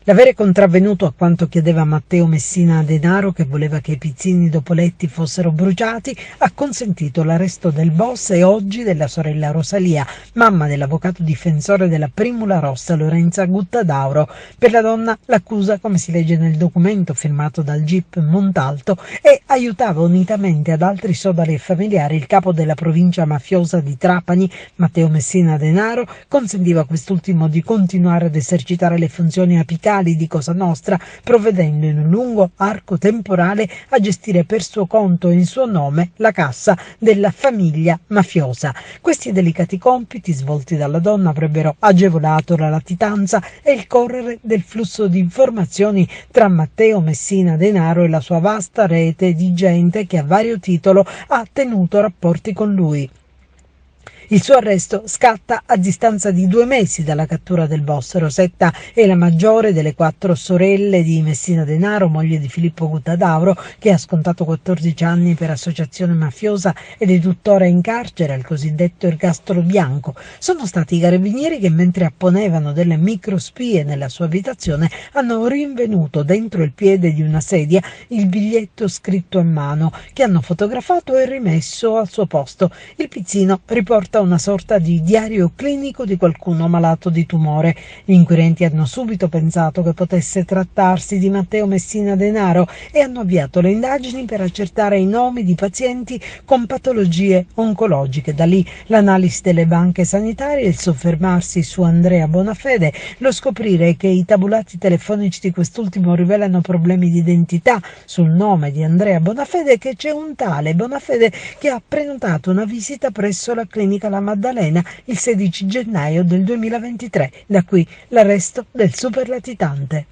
L'avere contravvenuto a quanto chiedeva Matteo Messina Denaro, che voleva che i pizzini dopo letti fossero bruciati, ha consentito l'arresto del boss e oggi della sorella Rosalia, mamma dell'avvocato difensore della Primula Rossa Lorenza Guttadauro. Per la donna l'accusa, come si legge nel documento firmato dal GIP Montalto, e aiutava unitamente ad altri sodali e familiari il capo della provincia mafiosa di Trapani, Matteo Messina Denaro, consentiva a quest'ultimo di continuare ad esercitare le funzioni apicali di Cosa Nostra, provvedendo in un lungo arco temporale a gestire per suo conto e in suo nome la cassa della famiglia mafiosa. Questi delicati compiti svolti dalla donna avrebbero agevolato la latitanza e il correre del flusso di informazioni tra Matteo Messina Denaro e la sua vasta rete di gente che a vario titolo ha tenuto rapporti con lui. Il suo arresto scatta a distanza di 2 mesi dalla cattura del boss. Rosetta è la maggiore delle 4 sorelle di Messina Denaro, moglie di Filippo Guttadauro, che ha scontato 14 anni per associazione mafiosa ed è tuttora in carcere al cosiddetto ergastolo bianco. Sono stati i carabinieri che, mentre apponevano delle microspie nella sua abitazione, hanno rinvenuto dentro il piede di una sedia il biglietto scritto a mano, che hanno fotografato e rimesso al suo posto. Il pizzino riporta una sorta di diario clinico di qualcuno malato di tumore. Gli inquirenti hanno subito pensato che potesse trattarsi di Matteo Messina Denaro e hanno avviato le indagini per accertare i nomi di pazienti con patologie oncologiche. Da lì l'analisi delle banche sanitarie, il soffermarsi su Andrea Bonafede, lo scoprire che i tabulati telefonici di quest'ultimo rivelano problemi di identità sul nome di Andrea Bonafede, e che c'è un tale Bonafede che ha prenotato una visita presso la clinica La Maddalena il 16 gennaio del 2023, da qui l'arresto del superlatitante.